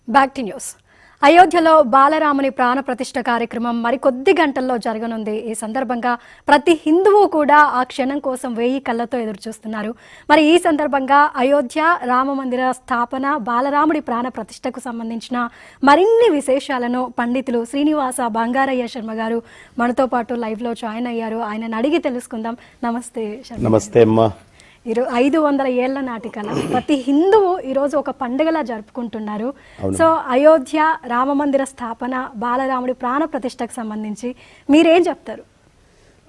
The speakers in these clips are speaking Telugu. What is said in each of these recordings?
Back to news. అయోధ్యలో బాలరాముని ప్రాణ ప్రతిష్ఠ కార్యక్రమం మరికొద్ది గంటల్లో జరగనుంది. ఈ సందర్భంగా ప్రతి హిందువు కూడా ఆ క్షణం కోసం 1000 కళ్ళతో ఎదురు చూస్తున్నారు. మరి ఈ సందర్భంగా అయోధ్య రామ మందిర స్థాపన, బాలరాముడి ప్రాణ ప్రతిష్ఠకు సంబంధించిన మరిన్ని విశేషాలను పండితులు శ్రీనివాస బంగారయ్య శర్మ గారు మనతో పాటు లైవ్లో జాయిన్ అయ్యారు. ఆయనను అడిగి తెలుసుకుందాం. నమస్తే శర్మ. నమస్తే అమ్మా. 500 ఏళ్ల నాటి కళ ప్రతి హిందువు ఈరోజు ఒక పండుగలా జరుపుకుంటున్నారు. సో అయోధ్య రామ మందిర స్థాపన, బాలరాముడి ప్రాణ ప్రతిష్టకు సంబంధించి మీరేం చెప్తారు?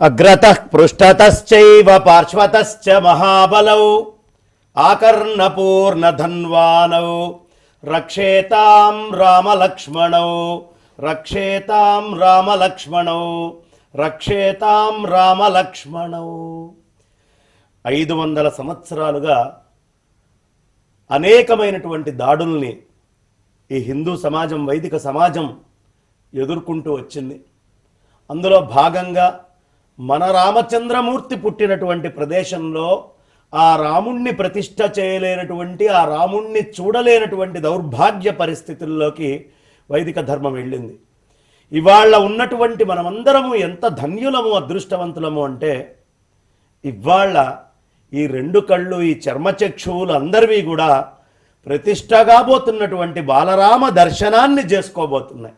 అగ్రతః పృష్ఠతశ్చైవ పార్శ్వతశ్చ మహాబలౌ ఆకర్ణపూర్ణధన్వానౌ రక్షేతాం రామలక్ష్మణౌ రక్షేతాం రామలక్ష్మణౌ రక్షేతాం రామలక్ష్మణౌ. 500 సంవత్సరాలుగా అనేకమైనటువంటి దాడుల్ని ఈ హిందూ సమాజం, వైదిక సమాజం ఎదుర్కొంటూ వచ్చింది. అందులో భాగంగా మన రామచంద్రమూర్తి పుట్టినటువంటి ప్రదేశంలో ఆ రాముణ్ణి ప్రతిష్ఠ చేయలేనటువంటి, ఆ రాముణ్ణి చూడలేనటువంటి దౌర్భాగ్య పరిస్థితుల్లోకి వైదిక ధర్మం వెళ్ళింది. ఇవాళ ఉన్నటువంటి మనమందరము ఎంత ధన్యులము, అదృష్టవంతులము అంటే ఇవాళ ఈ 2 కళ్ళు, ఈ చర్మచక్షువులు అందరివి కూడా ప్రతిష్ఠ కాబోతున్నటువంటి బాలరామ దర్శనాన్ని చేసుకోబోతున్నాయి.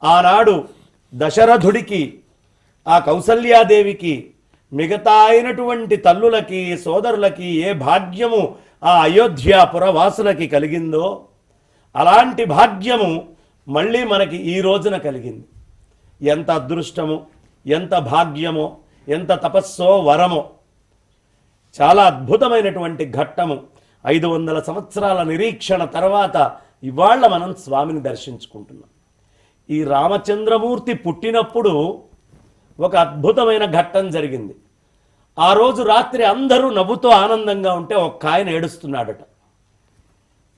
ఆనాడు దశరథుడికి, ఆ కౌసల్యాదేవికి, మిగతా అయినటువంటి తల్లులకి, సోదరులకి ఏ భాగ్యము ఆ అయోధ్యాపురవాసులకి కలిగిందో అలాంటి భాగ్యము మళ్ళీ మనకి ఈ రోజున కలిగింది. ఎంత అదృష్టము, ఎంత భాగ్యమో, ఎంత తపస్సో వరమో. చాలా అద్భుతమైనటువంటి ఘట్టము. 500 సంవత్సరాల నిరీక్షణ తర్వాత ఇవాళ మనం స్వామిని దర్శించుకుంటున్నాం. ఈ రామచంద్రమూర్తి పుట్టినప్పుడు ఒక అద్భుతమైన ఘట్టం జరిగింది. ఆ రోజు రాత్రి అందరూ నవ్వుతూ ఆనందంగా ఉంటే ఒక్క ఆయన ఏడుస్తున్నాడట.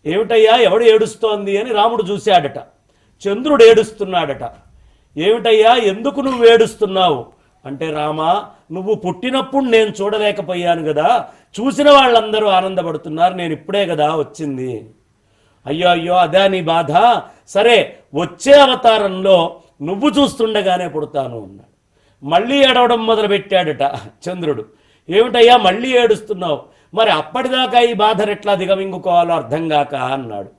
ఏమిటయ్యా, ఎవడు ఏడుస్తోంది అని రాముడు చూశాడట. చంద్రుడు ఏడుస్తున్నాడట. ఏమిటయ్యా, ఎందుకు నువ్వు ఏడుస్తున్నావు అంటే, రామా, నువ్వు పుట్టినప్పుడు నేను చూడలేకపోయాను కదా, చూసిన వాళ్ళందరూ ఆనందపడుతున్నారు, నేను ఇప్పుడే కదా వచ్చింది. అయ్యో అయ్యో, అదే నీ బాధ, సరే వచ్చే అవతారంలో నువ్వు చూస్తుండగానే పుడతాను అన్నాడు. మళ్ళీ ఏడవడం మొదలుపెట్టాడట చంద్రుడు. ఏమిటయ్యా మళ్ళీ ఏడుస్తున్నావు, మరి అప్పటిదాకా ఈ బాధను ఎట్లా దిగమింగుకోవాలో అర్థం కాక అన్నాడు.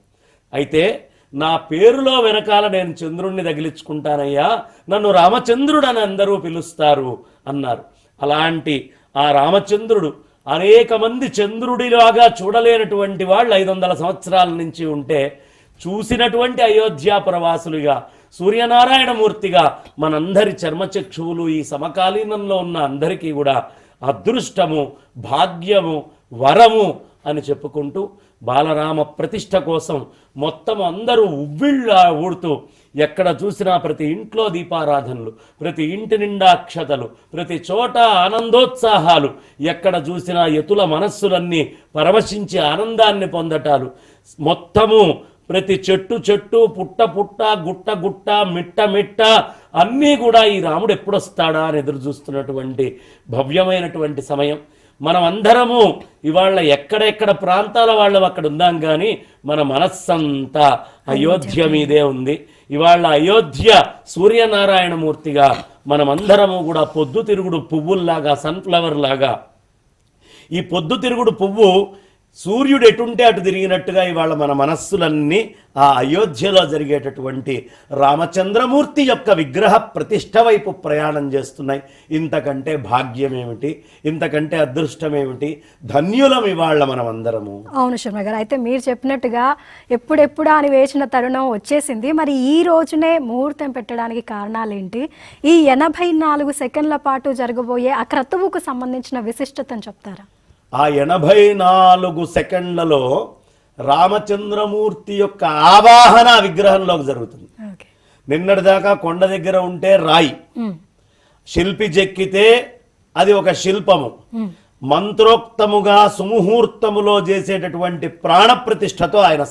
అయితే నా పేరులో వెనకాల నేను చంద్రుణ్ణి తగిలించుకుంటానయ్యా, నన్ను రామచంద్రుడు అని అందరూ పిలుస్తారు అన్నారు. అలాంటి ఆ రామచంద్రుడు అనేక మంది చంద్రుడిలాగా చూడలేనటువంటి వాళ్ళు 500 సంవత్సరాల నుంచి ఉంటే, చూసినటువంటి అయోధ్యాపురవాసులుగా, సూర్యనారాయణమూర్తిగా మనందరి చర్మచక్షువులు ఈ సమకాలీనంలో ఉన్న అందరికీ కూడా అదృష్టము, భాగ్యము, వరము అని చెప్పుకుంటూ బాలరామ ప్రతిష్ఠ కోసం మొత్తం అందరూ ఉవ్విళ్ళ ఊడుతూ, ఎక్కడ చూసినా ప్రతి ఇంట్లో దీపారాధనలు, ప్రతి ఇంటి నిండా అక్షతలు, ప్రతి చోట ఆనందోత్సాహాలు, ఎక్కడ చూసినా యతుల మనస్సులన్నీ పరవశించి ఆనందాన్ని పొందటాలు. మొత్తము ప్రతి చెట్టు చెట్టు, పుట్ట పుట్ట, గుట్ట గుట్ట, మిట్ట మిట్ట అన్నీ కూడా ఈ రాముడు ఎప్పుడొస్తాడా అని ఎదురు చూస్తున్నటువంటి భవ్యమైనటువంటి సమయం. మనం అందరము ఇవాళ ఎక్కడెక్కడ ప్రాంతాల వాళ్ళు అక్కడ ఉందాం, కానీ మన మనస్సంతా అయోధ్య మీదే ఉంది. ఇవాళ అయోధ్య సూర్యనారాయణమూర్తిగా మనమందరము కూడా పొద్దుతిరుగుడు పువ్వుల్లాగా, సన్ఫ్లవర్ లాగా, ఈ పొద్దుతిరుగుడు పువ్వు సూర్యుడు ఎటుంటే అటు తిరిగినట్టుగా ఇవాళ మన మనస్సులన్నీ ఆ అయోధ్యలో జరిగేటటువంటి రామచంద్రమూర్తి యొక్క విగ్రహ ప్రతిష్ఠ వైపు ప్రయాణం చేస్తున్నాయి. ఇంతకంటే భాగ్యం ఏమిటి, ఇంతకంటే అదృష్టం ఏమిటి, ధన్యులం ఇవాళ మనం అందరము. అవును శర్మ గారు, అయితే మీరు చెప్పినట్టుగా ఎప్పుడెప్పుడా అని వేసిన తరుణం వచ్చేసింది. మరి ఈ రోజునే ముహూర్తం పెట్టడానికి కారణాలేంటి? ఈ 84 సెకండ్ల పాటు జరగబోయే ఆ క్రతువుకు సంబంధించిన విశిష్టతను చెప్తారా? ఆ 84 సెకండ్లలో రామచంద్రమూర్తి యొక్క ఆవాహన విగ్రహంలోకి జరుగుతుంది. నిన్నటిదాకా కొండ దగ్గర ఉంటే రాయి, శిల్పి చెక్కితే అది ఒక శిల్పము. మంత్రోక్తముగా సుముహూర్తములో చేసేటటువంటి ప్రాణప్రతిష్ఠతో ఆయన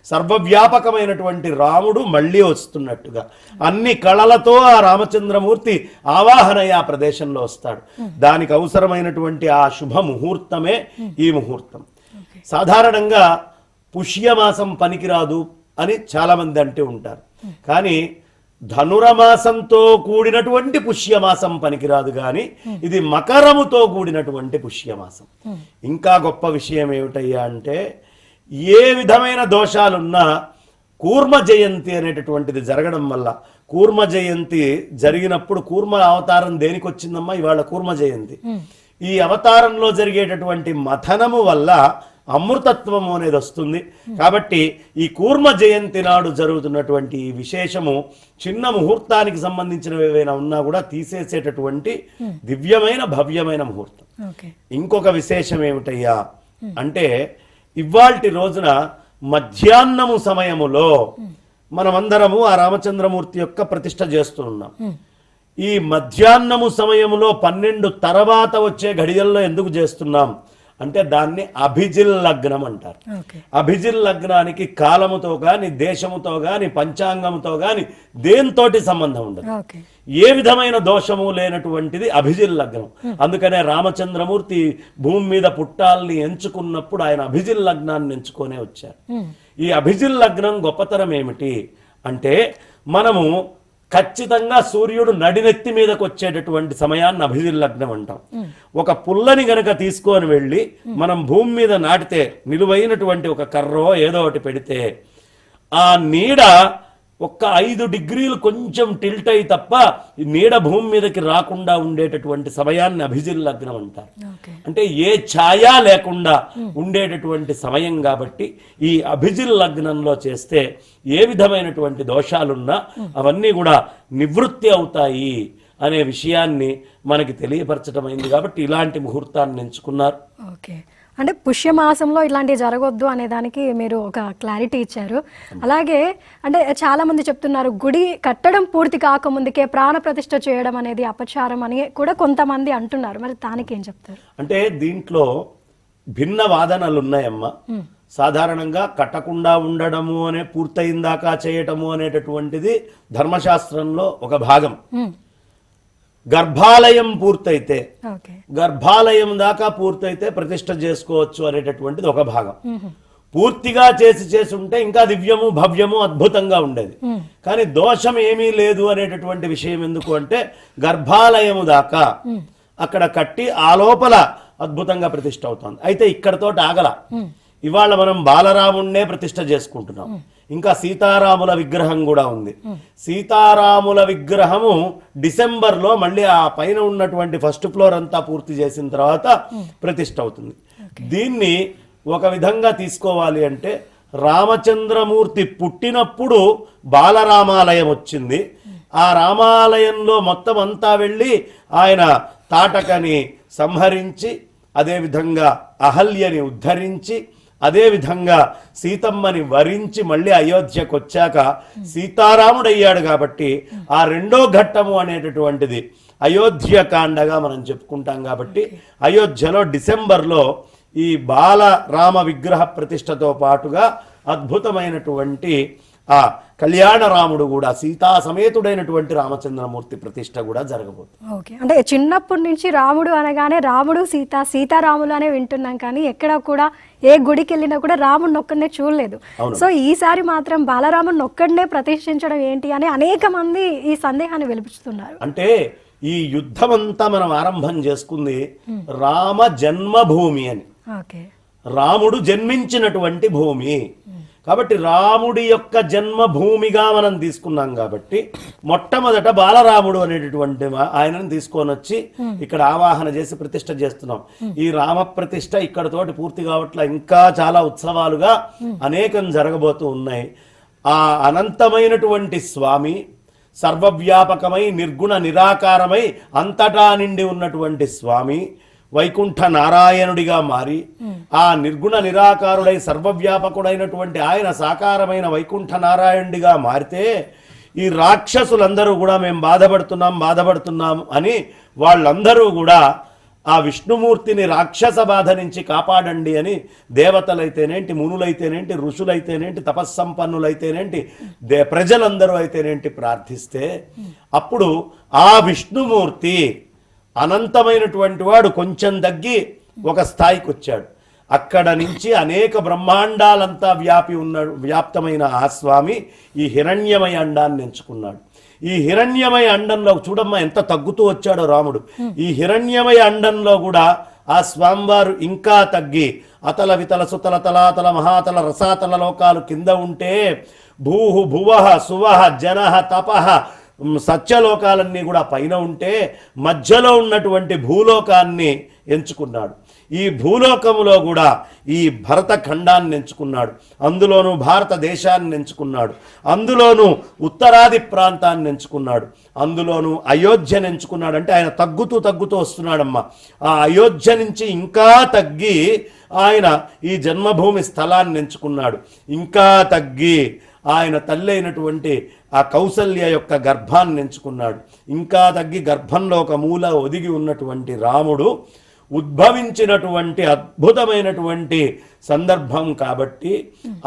సర్వవ్యాపకమైనటువంటి రాముడు మళ్ళీ వస్తున్నట్టుగా అన్ని కళలతో ఆ రామచంద్రమూర్తి ఆవాహనయ్య ఆ ప్రదేశంలో వస్తాడు. దానికి అవసరమైనటువంటి ఆ శుభ ముహూర్తమే ఈ ముహూర్తం. సాధారణంగా పుష్యమాసం పనికిరాదు అని చాలామంది అంటూ ఉంటారు. కానీ ధనురమాసంతో కూడినటువంటి పుష్యమాసం పనికిరాదు, కానీ ఇది మకరముతో కూడినటువంటి పుష్యమాసం. ఇంకా గొప్ప విషయం ఏమిటయ్యా అంటే, ఏ విధమైన దోషాలున్నా కూర్మ జయంతి అనేటటువంటిది జరగడం వల్ల, కూర్మ జయంతి జరిగినప్పుడు, కూర్మ అవతారం దేనికి వచ్చిందమ్మా? ఇవాళ కూర్మ జయంతి. ఈ అవతారంలో జరిగేటటువంటి మథనము వల్ల అమృతత్వము అనేది వస్తుంది. కాబట్టి ఈ కూర్మ జయంతి నాడు జరుగుతున్నటువంటి ఈ విశేషము చిన్న ముహూర్తానికి సంబంధించినవి ఏవైనా ఉన్నా కూడా తీసేసేటటువంటి దివ్యమైన భవ్యమైన ముహూర్తం. ఇంకొక విశేషం ఏమిటయ్యా అంటే, ఇవాల్టి రోజున మధ్యాహ్నము సమయములో మనమందరము ఆ రామచంద్రమూర్తి యొక్క ప్రతిష్ఠ చేస్తూ ఉన్నాం. ఈ మధ్యాహ్నము సమయములో 12 తర్వాత వచ్చే ఘడియల్లో ఎందుకు చేస్తున్నాం అంటే, దాన్ని అభిజిల్ లగ్నం అంటారు. అభిజిల్ లగ్నానికి కాలముతో గాని, దేశముతో గాని, పంచాంగముతో గాని దేంతోటి సంబంధం ఉండదు. ఏ విధమైన దోషము లేనటువంటిది అభిజిల్ లగ్నం. అందుకనే రామచంద్రమూర్తి భూమి మీద పుట్టాలని ఎంచుకున్నప్పుడు ఆయన అభిజిల్ లగ్నాన్ని ఎంచుకొనే వచ్చారు. ఈ అభిజిల్ లగ్నం గొప్పతనం ఏమిటి అంటే, మనము ఖచ్చితంగా సూర్యుడు నడినెత్తి మీదకి వచ్చేటటువంటి సమయాన్ని అభిజిల్ లగ్నం అంటాం. ఒక పుల్లని గనక తీసుకొని వెళ్ళి మనం భూమి మీద నాటితే, నిలువైనటువంటి ఒక కర్రో ఏదో ఒకటి పెడితే, ఆ నీడ ఒక్క 5 డిగ్రీలు కొంచెం టిల్ట్ అయి తప్ప ఈ నీడ భూమి మీదకి రాకుండా ఉండేటటువంటి సమయాన్ని అభిజిల్ లగ్నం అంటారు. అంటే ఏ ఛాయ లేకుండా ఉండేటటువంటి సమయం. కాబట్టి ఈ అభిజిల్ లగ్నంలో చేస్తే ఏ విధమైనటువంటి దోషాలున్నా అవన్నీ కూడా నివృత్తి అవుతాయి అనే విషయాన్ని మనకి తెలియపరచడమైంది. కాబట్టి ఇలాంటి ముహూర్తాన్ని ఎంచుకున్నారు. ఓకే, అంటే పుష్యమాసంలో ఇలాంటివి జరగొద్దు అనే దానికి మీరు ఒక క్లారిటీ ఇచ్చారు. అలాగే అంటే చాలామంది చెప్తున్నారు, గుడి కట్టడం పూర్తి కాకముందుకే ప్రాణ ప్రతిష్ఠ చేయడం అనేది అపచారం అని కూడా కొంతమంది అంటున్నారు. మరి దానికి ఏం చెప్తారు? అంటే దీంట్లో భిన్న వాదనలు ఉన్నాయమ్మా. సాధారణంగా కట్టకుండా ఉండడము అనే పూర్తయిందాకా చేయటము అనేటటువంటిది ధర్మశాస్త్రంలో ఒక భాగం. గర్భాలయం పూర్తయితే, గర్భాలయం దాకా పూర్తయితే ప్రతిష్ఠ చేసుకోవచ్చు అనేటటువంటిది ఒక భాగం. పూర్తిగా చేసి ఉంటే ఇంకా దివ్యము భవ్యము అద్భుతంగా ఉండేది. కానీ దోషం ఏమీ లేదు అనేటటువంటి విషయం ఎందుకు అంటే, గర్భాలయము దాకా అక్కడ కట్టి ఆ లోపల అద్భుతంగా ప్రతిష్ఠ అవుతుంది. అయితే ఇక్కడతో ఆగల. ఇవాళ మనం బాలరాముణ్ణే ప్రతిష్ఠ చేసుకుంటున్నాం. ఇంకా సీతారాముల విగ్రహం కూడా ఉంది. సీతారాముల విగ్రహము డిసెంబర్లో మళ్ళీ ఆ పైన ఉన్నటువంటి ఫస్ట్ ఫ్లోర్ అంతా పూర్తి చేసిన తర్వాత ప్రతిష్ఠ అవుతుంది. దీన్ని ఒక విధంగా తీసుకోవాలి అంటే, రామచంద్రమూర్తి పుట్టినప్పుడు బాలరామాలయం వచ్చింది. ఆ రామాలయంలో మొత్తం అంతా వెళ్ళి ఆయన తాటకని సంహరించి, అదేవిధంగా అహల్యని ఉద్ధరించి, అదేవిధంగా సీతమ్మని వరించి మళ్ళీ అయోధ్యకు వచ్చాక సీతారాముడయ్యాడు. కాబట్టి ఆ రెండో ఘట్టము అనేటటువంటిది అయోధ్యకాండగా మనం చెప్పుకుంటాం. కాబట్టి అయోధ్యలో డిసెంబర్లో ఈ బాలరామ విగ్రహ ప్రతిష్టతో పాటుగా అద్భుతమైనటువంటి ఆ కళ్యాణ రాముడు కూడా, సీతా సమేతుడైనటువంటి రామచంద్రమూర్తి ప్రతిష్ట కూడా జరగబోతుంది. ఓకే, అంటే చిన్నప్పటి నుంచి రాముడు అనగానే రాముడు సీతారాములు అనే వింటున్నాం, కానీ ఎక్కడ కూడా ఏ గుడికి వెళ్ళినా కూడా రాముడిని ఒక్కడనే చూడలేదు. సో ఈసారి మాత్రం బాలరాముడిని ఒక్కడనే ప్రతిష్ఠించడం ఏంటి అని అనేక మంది ఈ సందేహాన్ని వెలిపిస్తున్నారు. అంటే ఈ యుద్ధం అంతా మనం ఆరంభం చేసుకుంది రామ జన్మభూమి అని. రాముడు జన్మించినటువంటి భూమి కాబట్టి రాముడి యొక్క జన్మభూమిగా మనం తీసుకున్నాం. కాబట్టి మొట్టమొదట బాలరాముడు అనేటటువంటి ఆయనను తీసుకొని వచ్చి ఇక్కడ ఆవాహన చేసి ప్రతిష్ఠ చేస్తున్నాం. ఈ రామ ప్రతిష్ఠ ఇక్కడతోటి పూర్తి కావట్ల, ఇంకా చాలా ఉత్సవాలుగా అనేకం జరగబోతూ ఉన్నాయి. ఆ అనంతమైనటువంటి స్వామి సర్వవ్యాపకమై నిర్గుణ నిరాకారమై అంతటా నిండి ఉన్నటువంటి స్వామి వైకుంఠ నారాయణుడిగా మారి, ఆ నిర్గుణ నిరాకారుడై సర్వవ్యాపకుడైనటువంటి ఆయన సాకారమైన వైకుంఠ నారాయణుడిగా మారితే, ఈ రాక్షసులందరూ కూడా మేము బాధపడుతున్నాం అని వాళ్ళందరూ కూడా ఆ విష్ణుమూర్తిని రాక్షస బాధ నుంచి కాపాడండి అని దేవతలైతేనేంటి, మునులైతేనేంటి, ఋషులైతేనేంటి, తపస్సంపన్నులైతేనేంటి, ప్రజలందరూ అయితేనేంటి ప్రార్థిస్తే, అప్పుడు ఆ విష్ణుమూర్తి అనంతమైనటువంటి వాడు కొంచెం తగ్గి ఒక స్థాయికి వచ్చాడు. అక్కడ నుంచి అనేక బ్రహ్మాండాలంతా వ్యాప్తమైన ఆ స్వామి ఈ హిరణ్యమయ అండాన్ని ఎంచుకున్నాడు. ఈ హిరణ్యమయ అండంలో చూడమ్మా ఎంత తగ్గుతూ వచ్చాడో రాముడు. ఈ హిరణ్యమయ అండంలో కూడా ఆ స్వామివారు ఇంకా తగ్గి అతల వితల సుతల తలాతల మహాతల రసాతల లోకాలు కింద ఉంటే భూహు భువః సువః జనః తపః సత్యలోకాలన్నీ కూడా పైన ఉంటే మధ్యలో ఉన్నటువంటి భూలోకాన్ని ఎంచుకున్నాడు. ఈ భూలోకములో కూడా ఈ భరత ఖండాన్ని ఎంచుకున్నాడు, అందులోనూ భారతదేశాన్ని ఎంచుకున్నాడు, అందులోనూ ఉత్తరాది ప్రాంతాన్ని ఎంచుకున్నాడు, అందులోనూ అయోధ్యను ఎంచుకున్నాడు. అంటే ఆయన తగ్గుతూ వస్తున్నాడమ్మా. ఆ అయోధ్య నుంచి ఇంకా తగ్గి ఆయన ఈ జన్మభూమి స్థలాన్ని ఎంచుకున్నాడు. ఇంకా తగ్గి ఆయన తల్లి అయినటువంటి ఆ కౌసల్య యొక్క గర్భాన్ని ఎంచుకున్నాడు. ఇంకా తగ్గి గర్భంలో ఒక మూల ఒదిగి ఉన్నటువంటి రాముడు ఉద్భవించినటువంటి అద్భుతమైనటువంటి సందర్భం కాబట్టి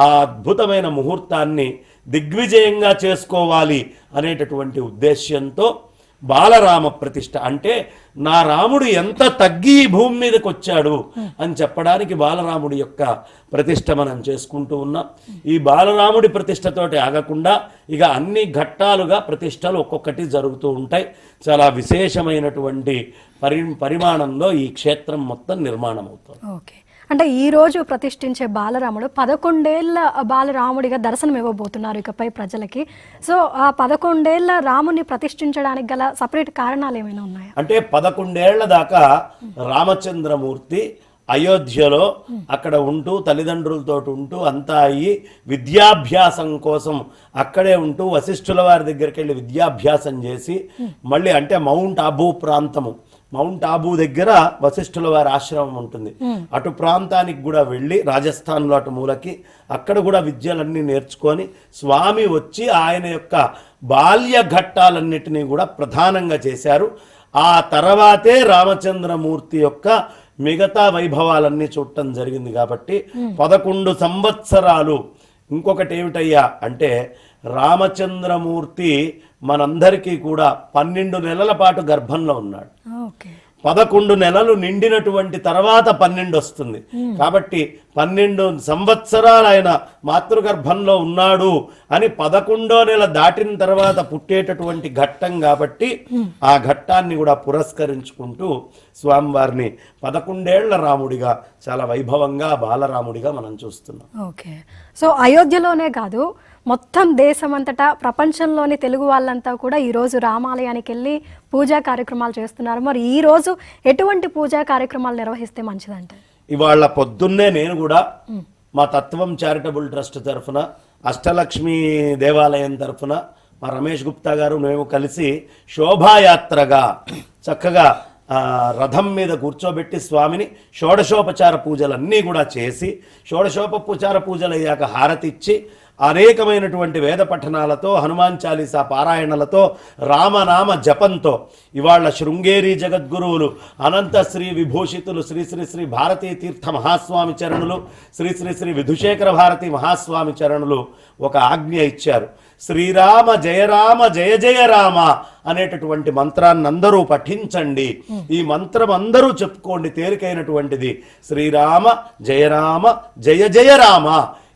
ఆ అద్భుతమైన ముహూర్తాన్ని దిగ్విజయంగా చేసుకోవాలి అనేటటువంటి ఉద్దేశ్యంతో బాలరామ ప్రతిష్ఠ, అంటే నా రాముడు ఎంత తగ్గి భూమి మీదకి వచ్చాడు అని చెప్పడానికి బాలరాముడి యొక్క ప్రతిష్ఠ మనం చేసుకుంటూ ఉన్నాం. ఈ బాలరాముడి ప్రతిష్టతోటి ఆగకుండా ఇక అన్ని ఘట్టాలుగా ప్రతిష్టలు ఒక్కొక్కటి జరుగుతూ ఉంటాయి. చాలా విశేషమైనటువంటి పరిమాణంలో ఈ క్షేత్రం మొత్తం నిర్మాణం అవుతుంది. ఓకే, అంటే ఈ రోజు ప్రతిష్ఠించే బాలరాముడు 11 ఏళ్ల బాలరాముడిగా దర్శనం ఇవ్వబోతున్నారు ఇకపై ప్రజలకి. సో ఆ 11 ఏళ్ల రాముని ప్రతిష్ఠించడానికి గల సపరేట్ కారణాలు ఏమైనా ఉన్నాయా? అంటే 11 ఏళ్ల దాకా రామచంద్రమూర్తి అయోధ్యలో అక్కడ ఉంటూ తల్లిదండ్రులతో ఉంటూ అంతా అయ్యి విద్యాభ్యాసం కోసం అక్కడే ఉంటూ వశిష్ఠుల వారి దగ్గరికి వెళ్ళి విద్యాభ్యాసం చేసి మళ్ళీ అంటే మౌంట్ ఆబూ ప్రాంతము, మౌంట్ ఆబూ దగ్గర వశిష్ఠుల వారి ఆశ్రమం ఉంటుంది, అటు ప్రాంతానికి కూడా వెళ్ళి రాజస్థాన్లో అటు మూలకి అక్కడ కూడా విద్యలన్నీ నేర్చుకొని స్వామి వచ్చి ఆయన యొక్క బాల్య ఘట్టాలన్నిటినీ కూడా ప్రధానంగా చేశారు. ఆ తర్వాతే రామచంద్రమూర్తి యొక్క మిగతా వైభవాలన్నీ చూడటం జరిగింది. కాబట్టి 11 సంవత్సరాలు. ఇంకొకటి ఏమిటయ్యా అంటే రామచంద్రమూర్తి మనందరికీ కూడా 12 నెలల పాటు గర్భంలో ఉన్నాడు. 11 నెలలు నిండినటువంటి తర్వాత 12 వస్తుంది. కాబట్టి 12 సంవత్సరాలు ఆయన మాతృగర్భంలో ఉన్నాడు అని 11వ నెల దాటిన తర్వాత పుట్టేటటువంటి ఘట్టం కాబట్టి ఆ ఘట్టాన్ని కూడా పురస్కరించుకుంటూ స్వామివారిని 11 ఏళ్ల రాముడిగా చాలా వైభవంగా బాలరాముడిగా మనం చూస్తున్నాం. ఓకే, సో అయోధ్యలోనే కాదు మొత్తం దేశమంతటా ప్రపంచంలోని తెలుగు వాళ్ళంతా కూడా ఈరోజు రామాలయానికి వెళ్ళి పూజా కార్యక్రమాలు చేస్తున్నారు. మరి ఈ రోజు ఎటువంటి పూజా కార్యక్రమాలు నిర్వహిస్తే మంచిదంటే? ఇవాళ పొద్దున్నే నేను కూడా మా తత్వం చారిటబుల్ ట్రస్ట్ తరఫున అష్టలక్ష్మి దేవాలయం తరఫున మా రమేష్ గుప్తా గారు మేము కలిసి శోభాయాత్రగా చక్కగా రథం మీద కూర్చోబెట్టి స్వామిని షోడశోపచార పూజలన్నీ కూడా చేసి షోడశోపచార పూజలు అయ్యాక హారతిచ్చి అనేకమైనటువంటి వేద పఠనాలతో హనుమాన్ చాలీసా పారాయణలతో రామనామ జపంతో ఇవాళ శృంగేరి జగద్గురువులు అనంత శ్రీ విభూషితులు శ్రీ శ్రీ శ్రీ భారతీ తీర్థ మహాస్వామి చరణులు శ్రీ శ్రీ శ్రీ విధుశేఖర భారతి మహాస్వామి చరణులు ఒక ఆజ్ఞ ఇచ్చారు. శ్రీరామ జయ రామ జయ జయ రామ అనేటటువంటి మంత్రాన్ని అందరూ పఠించండి. ఈ మంత్రం అందరూ చెప్పుకోండి, తేలికైనటువంటిది. శ్రీరామ జయ రామ జయ జయ రామ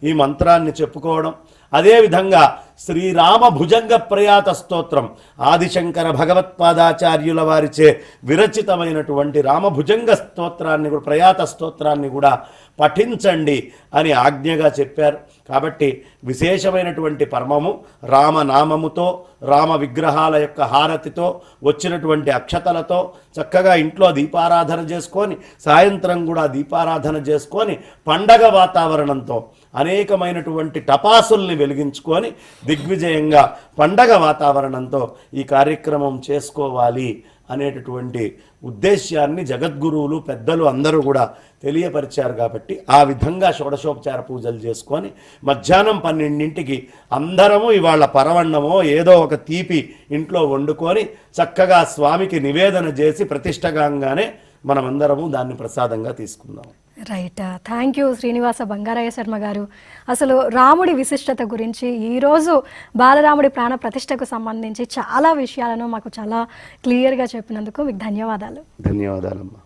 ఈ మంత్రాన్ని చెప్పుకోవడం. అదేవిధంగా శ్రీరామ భుజంగ ప్రయాత స్తోత్రం ఆదిశంకర భగవత్పాదాచార్యుల వారిచే విరచితమైనటువంటి రామభుజంగ స్తోత్రాన్ని కూడా ప్రయాత స్తోత్రాన్ని కూడా పఠించండి అని ఆజ్ఞగా చెప్పారు. కాబట్టి విశేషమైనటువంటి పరమము రామనామముతో రామ విగ్రహాల యొక్క హారతితో వచ్చినటువంటి అక్షతలతో చక్కగా ఇంట్లో దీపారాధన చేసుకొని సాయంత్రం కూడా దీపారాధన చేసుకొని పండగ వాతావరణంతో అనేకమైనటువంటి టపాసుల్ని వెలిగించుకొని దిగ్విజయంగా పండగ వాతావరణంతో ఈ కార్యక్రమం చేసుకోవాలి అనేటటువంటి ఉద్దేశ్యాన్ని జగద్గురువులు పెద్దలు అందరూ కూడా తెలియపరిచారు. కాబట్టి ఆ విధంగా షోడశోపచార పూజలు చేసుకొని మధ్యాహ్నం 12ంటికి అందరము ఇవాళ పరవన్నమో ఏదో ఒక తీపి ఇంట్లో వండుకొని చక్కగా స్వామికి నివేదన చేసి ప్రతిష్టగానే మనమందరము దాన్ని ప్రసాదంగా తీసుకుందాం. Right, thank you Srinivasa Bangarayya Sharma గారు. అసలు రాముడి విశిష్టత గురించి ఈరోజు బాలరాముడి ప్రాణ ప్రతిష్టకు సంబంధించి చాలా విషయాలను మాకు చాలా క్లియర్గా చెప్పినందుకు మీకు ధన్యవాదాలు. ధన్యవాదాలమ్మా.